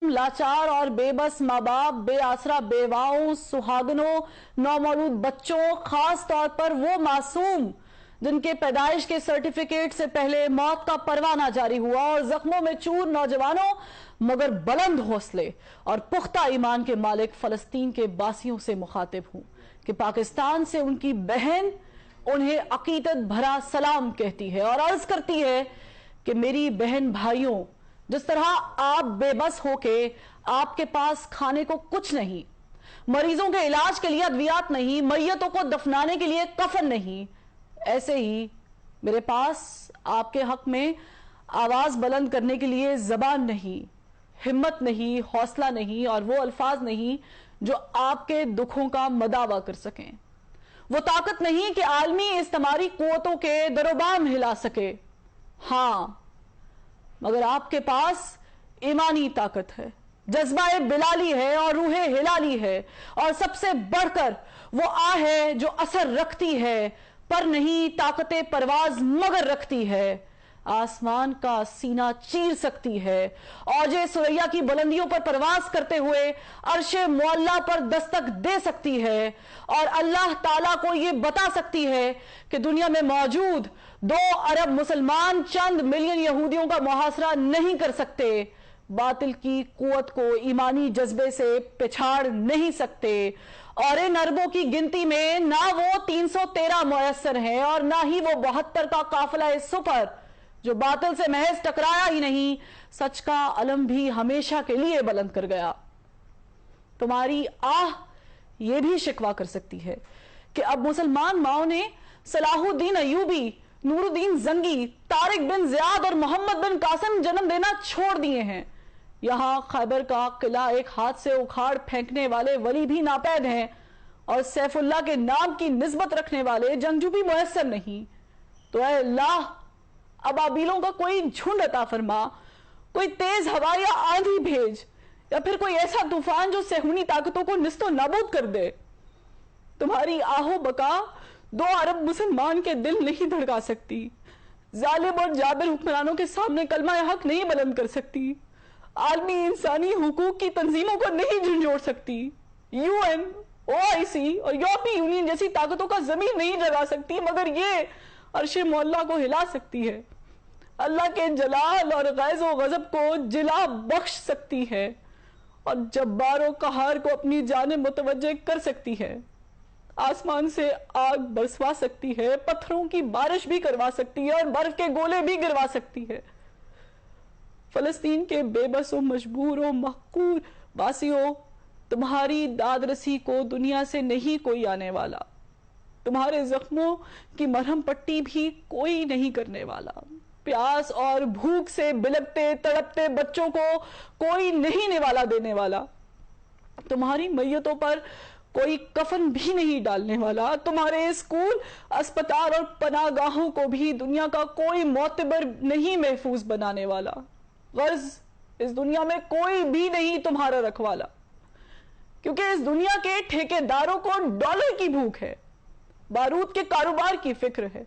लाचार और बेबस माँ बाप, बेआसरा बेवाओं, सुहागनों, नौमौलूद बच्चों, खास तौर पर वो मासूम जिनके पैदाइश के सर्टिफिकेट से पहले मौत का परवाना जारी हुआ, और जख्मों में चूर नौजवानों मगर बुलंद हौसले और पुख्ता ईमान के मालिक फलस्तीन के बासियों से मुखातिब हूं कि पाकिस्तान से उनकी बहन उन्हें अकीदत भरा सलाम कहती है और अर्ज करती है कि मेरी बहन भाइयों, जिस तरह आप बेबस होके आपके पास खाने को कुछ नहीं, मरीजों के इलाज के लिए अद्वियात नहीं, मैयतों को दफनाने के लिए कफन नहीं, ऐसे ही मेरे पास आपके हक में आवाज बुलंद करने के लिए जबान नहीं, हिम्मत नहीं, हौसला नहीं और वो अल्फाज नहीं जो आपके दुखों का मदावा कर सकें। वो ताकत नहीं कि आलमी इज्तिमाई कुव्वतों के दरोबाम हिला सके। हां, मगर आपके पास ईमानी ताकत है, जज्बा बिलाली है और रूहे हिलाली है, और सबसे बढ़कर वो आह है जो असर रखती है पर नहीं ताकत परवाज मगर रखती है, आसमान का सीना चीर सकती है, औजे सुरैया की बुलंदियों पर परवाज करते हुए अर्शे मुअल्ला पर दस्तक दे सकती है, और अल्लाह ताला को ये बता सकती है कि दुनिया में मौजूद 2 अरब मुसलमान चंद मिलियन यहूदियों का मुहासरा नहीं कर सकते, बातिल की कुव्वत को ईमानी जज्बे से पिछाड़ नहीं सकते, और इन अरबों की गिनती में ना वो 313 मुयस्सर हैं और ना ही वो 72 का काफिला सुपर जो बातिल से महज टकराया ही नहीं, सच का अलम भी हमेशा के लिए बुलंद कर गया। तुम्हारी आह ये भी शिकवा कर सकती है कि अब मुसलमान माओ ने सलाहुद्दीन अयूबी, नूरुद्दीन जंगी, तारिक बिन जियाद और मोहम्मद बिन कासिम जन्म देना छोड़ दिए हैं। यहां खैबर का किला एक हाथ से उखाड़ फेंकने वाले वली भी नापैद हैं, और सैफुल्लाह के नाम की निस्बत रखने वाले जंगजू भी मुयस्सर नहीं। तो ऐ अल्लाह, अबाबीलों का कोई झुंड अता फरमा, कोई तेज हवा या आंधी भेज, या फिर कोई ऐसा तूफान जो सेहूनी ताकतों को निस्तो नाबूद कर दे। तुम्हारी आहो बका 2 अरब मुसलमान के दिल नहीं धड़का सकती, जालिम और जाबिर हुक्मरानों के सामने कलमा हक नहीं बुलंद कर सकती, आलमी इंसानी हुकूक की तंजीमों को नहीं झंझोड़ सकती, UN, OIC और यूरोपीय यूनियन जैसी ताकतों का जमीन नहीं जगा सकती, मगर ये अर्शे मौला को हिला सकती है, अल्लाह के जलाल और गैज़ व गज़ब को जिला बख्श सकती है, और जब्बारों कहार को अपनी जानिब मुतवज्जे कर सकती है, आसमान से आग बरसवा सकती है, पत्थरों की बारिश भी करवा सकती है और बर्फ के गोले भी गिरवा सकती है। फलस्तीन के बेबसों, मजबूरों, महकूर वासियों, तुम्हारी दादरसी को दुनिया से नहीं कोई आने वाला, तुम्हारे जख्मों की मरहम पट्टी भी कोई नहीं करने वाला, प्यास और भूख से बिलखते तड़पते बच्चों को कोई नहीं निवाला देने वाला, तुम्हारी मैयतों पर कोई कफन भी नहीं डालने वाला, तुम्हारे स्कूल, अस्पताल और पनागाहों को भी दुनिया का कोई मोतबर नहीं महफूज बनाने वाला, गर्ज इस दुनिया में कोई भी नहीं तुम्हारा रखवाला, क्योंकि इस दुनिया के ठेकेदारों को डॉलर की भूख है, बारूद के कारोबार की फिक्र है,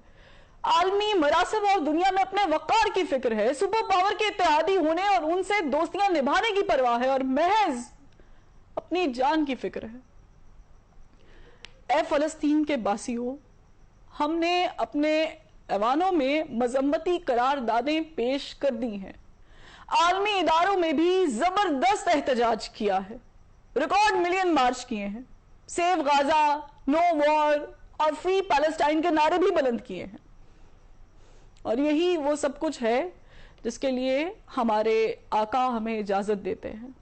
आलमी मरासम और दुनिया में अपने वकार की फिक्र है, सुपर पावर के इत्तेहादी होने और उनसे दोस्तियां निभाने की परवाह है, और महज अपनी जान की फिक्र है। ए फलस्तीन के बासियों, हमने अपने ऐवानों में मजम्मती करारदादें पेश कर दी हैं, आलमी इदारों में भी जबरदस्त एहतजाज किया है, रिकॉर्ड मिलियन मार्च किए हैं, सेव गाजा, नो वॉर और फ्री पैलेस्टाइन के नारे भी बुलंद किए हैं, और यही वो सब कुछ है जिसके लिए हमारे आका हमें इजाजत देते हैं।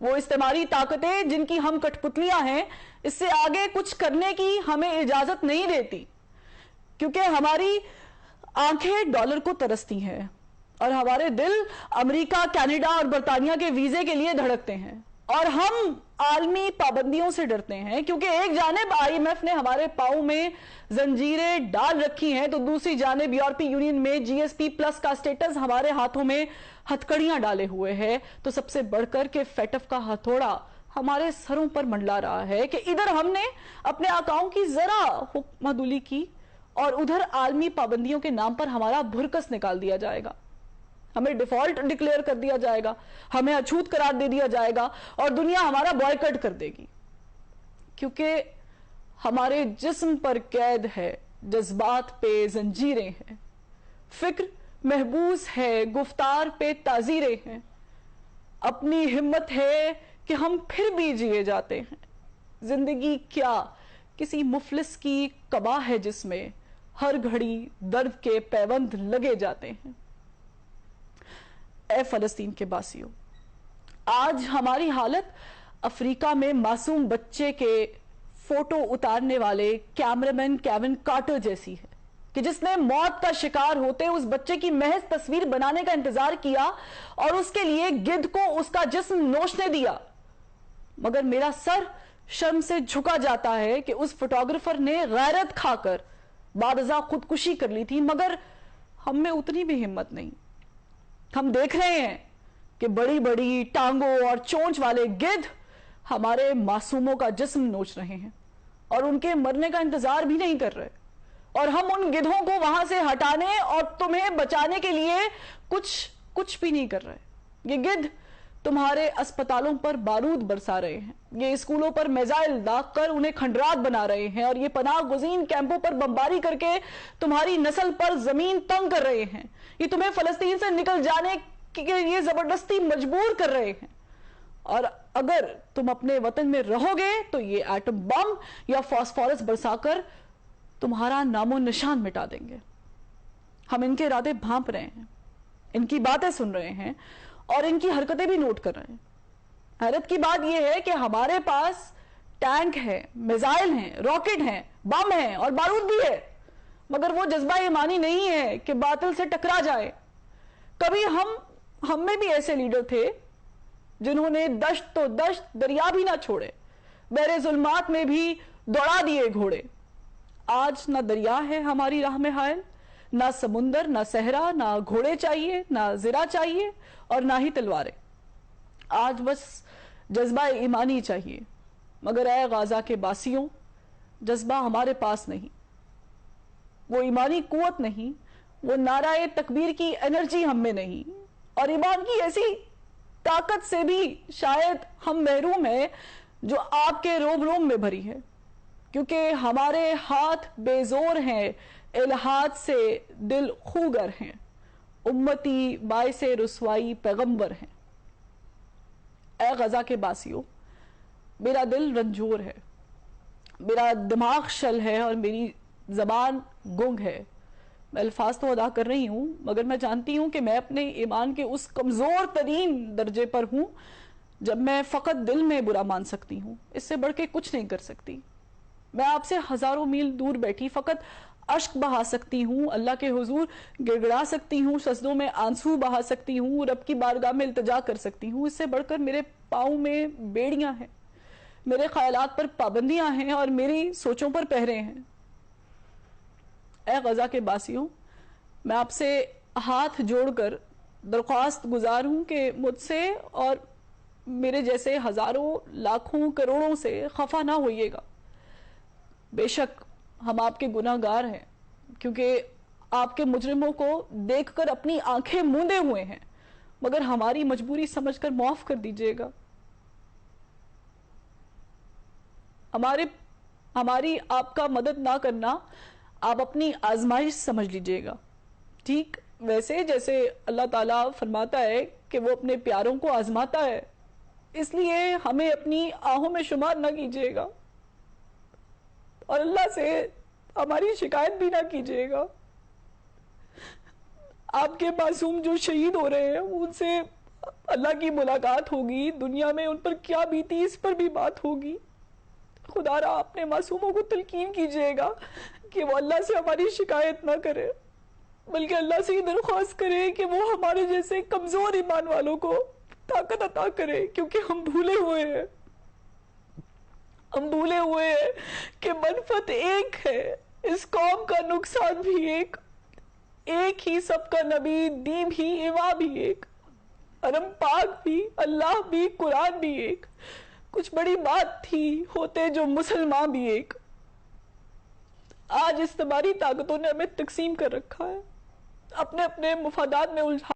वो इस्तेमारी ताकतें जिनकी हम कठपुतलियां हैं, इससे आगे कुछ करने की हमें इजाजत नहीं देती, क्योंकि हमारी आंखें डॉलर को तरसती हैं और हमारे दिल अमेरिका, कनाडा और बर्तानिया के वीजे के लिए धड़कते हैं, और हम आलमी पाबंदियों से डरते हैं, क्योंकि एक जानिब IMF ने हमारे पांव में जंजीरें डाल रखी हैं, तो दूसरी जानिब यूरोपीय यूनियन में GSP+ का स्टेटस हमारे हाथों में हथकड़ियां डाले हुए है, तो सबसे बढ़कर के फेटफ का हथौड़ा हमारे सरों पर मंडला रहा है कि इधर हमने अपने आकाओं की जरा हुक्मदुली की और उधर आलमी पाबंदियों के नाम पर हमारा भुरकस निकाल दिया जाएगा। ہمیں ڈیفالٹ ڈکلیئر کر دیا جائے گا, ہمیں اچھوت قرار دے دیا جائے گا اور دنیا ہمارا بوائکٹ کر دے گی, کیونکہ ہمارے جسم پر قید ہے, جذبات پہ زنجیریں ہیں, فکر محبوس ہے, گفتار پہ تعزیریں ہیں, اپنی ہمت ہے کہ ہم پھر بھی جیے جاتے ہیں. زندگی کیا کسی مفلس کی قبا ہے جس میں ہر گھڑی درد کے پیوند لگے جاتے ہیں. اے فلسطین کے باسیوں, آج ہماری حالت افریقہ میں معصوم بچے کے فوٹو اتارنے والے کیمرامین کیون کارٹر جیسی ہے, کہ جس نے موت کا شکار ہوتے اس بچے کی محض تصویر بنانے کا انتظار کیا اور اس کے لیے گدھ کو اس کا جسم نوچنے دیا. مگر میرا سر شرم سے جھکا جاتا ہے کہ اس فوٹوگرافر نے غیرت کھا کر بعد ازاں خودکشی کر لی تھی, مگر ہم میں اتنی بھی ہمت نہیں. ہم دیکھ رہے ہیں کہ بڑی بڑی ٹانگوں اور چونچ والے گدھ ہمارے معصوموں کا جسم نوچ رہے ہیں اور ان کے مرنے کا انتظار بھی نہیں کر رہے, اور ہم ان گدھوں کو وہاں سے ہٹانے اور تمہیں بچانے کے لیے کچھ بھی نہیں کر رہے. یہ گدھ تمہارے اسپتالوں پر بارود برسا رہے ہیں, یہ اسکولوں پر میزائل داغ کر انہیں کھنڈرات بنا رہے ہیں, اور یہ پناہ گزین کیمپوں پر بمباری کر کے تمہاری نسل پر زمین تنگ کر رہے ہیں. یہ تمہیں فلسطین سے نکل جانے کے لیے زبردستی مجبور کر رہے ہیں, اور اگر تم اپنے وطن میں رہو گے تو یہ ایٹم بم یا فاسفورس برسا کر تمہارا نام و نشان مٹا دیں گے. ہم ان کے ارادے بھانپ رہے ہیں, ان کی باتیں سن رہے ہیں اور ان کی حرکتیں بھی نوٹ کر رہے ہیں. حیرت کی بات یہ ہے کہ ہمارے پاس ٹینک ہے, میزائل ہیں, راکٹ ہیں, بم ہیں اور بارود بھی ہے, مگر وہ جذبہ ایمانی نہیں ہے کہ باطل سے ٹکرا جائے. کبھی ہم میں بھی ایسے لیڈر تھے جنہوں نے دشت تو دشت دریا بھی نہ چھوڑے, بحر ظلمات میں بھی دوڑا دیے گھوڑے. آج نہ دریا ہے ہماری راہ میں حائل, نہ سمندر, نہ صحرا, نہ گھوڑے چاہیے, نہ زرہ چاہیے اور نہ ہی تلواریں. آج بس جذبہ ایمانی چاہیے, مگر اے غازہ کے باسیوں, جذبہ ہمارے پاس نہیں, وہ ایمانی قوت نہیں, وہ نعرہ تکبیر کی انرجی ہم میں نہیں, اور ایمان کی ایسی طاقت سے بھی شاید ہم محروم ہیں جو آپ کے روم روم میں بھری ہے, کیونکہ ہمارے ہاتھ بے زور ہیں, الہات سے دل خوگر ہیں, امتی باعث رسوائی پیغمبر ہیں. اے غزہ کے باسیوں, میرا دل رنجور ہے, میرا دماغ شل ہے اور میری زبان گنگ ہے. میں الفاظ تو ادا کر رہی ہوں, مگر میں جانتی ہوں کہ میں اپنے ایمان کے اس کمزور ترین درجے پر ہوں جب میں فقط دل میں برا مان سکتی ہوں, اس سے بڑھ کے کچھ نہیں کر سکتی. میں آپ سے ہزاروں میل دور بیٹھی فقط اشک بہا سکتی ہوں, اللہ کے حضور گڑگڑا سکتی ہوں, سجدوں میں آنسو بہا سکتی ہوں, رب کی بارگاہ میں التجا کر سکتی ہوں. اس سے بڑھ کر میرے پاؤں میں بیڑیاں ہیں, میرے خیالات پر پابندیاں ہیں اور میری سوچوں پر پہرے ہیں. اے غزہ کے باسیوں, میں آپ سے ہاتھ جوڑ کر درخواست گزار ہوں کہ مجھ سے اور میرے جیسے ہزاروں لاکھوں کروڑوں سے خفا نہ ہوئیے گا. بے شک ہم آپ کے گناہ گار ہیں, کیونکہ آپ کے مجرموں کو دیکھ کر اپنی آنکھیں موندے ہوئے ہیں, مگر ہماری مجبوری سمجھ کر معاف کر دیجئے گا. ہماری آپ کا مدد نہ کرنا آپ اپنی آزمائش سمجھ لیجئے گا, ٹھیک ویسے جیسے اللہ تعالیٰ فرماتا ہے کہ وہ اپنے پیاروں کو آزماتا ہے. اس لیے ہمیں اپنی آہوں میں شمار نہ کیجئے گا اور اللہ سے ہماری شکایت بھی نہ کیجئے گا. آپ کے معصوم جو شہید ہو رہے ہیں ان سے اللہ کی ملاقات ہوگی, دنیا میں ان پر کیا بیتی اس پر بھی بات ہوگی. خدا را اپنے معصوموں کو تلقین کیجئے گا کہ وہ اللہ سے ہماری شکایت نہ کرے, بلکہ اللہ سے یہ درخواست کرے کہ وہ ہمارے جیسے کمزور ایمان والوں کو طاقت عطا کرے, کیونکہ ہم بھولے ہوئے ہیں. ہم بھولے ہوئے ہیں کہ منفعت ایک ہے, اس قوم کا نقصان بھی ایک ہی, سب کا نبی, دین بھی, ایوا بھی ایک, حرم پاک بھی, اللہ بھی, قرآن بھی ایک. کچھ بڑی بات تھی ہوتے جو مسلمان بھی ایک. آج اس تمہاری طاقتوں نے ہمیں تقسیم کر رکھا ہے, اپنے اپنے مفادات میں الجھا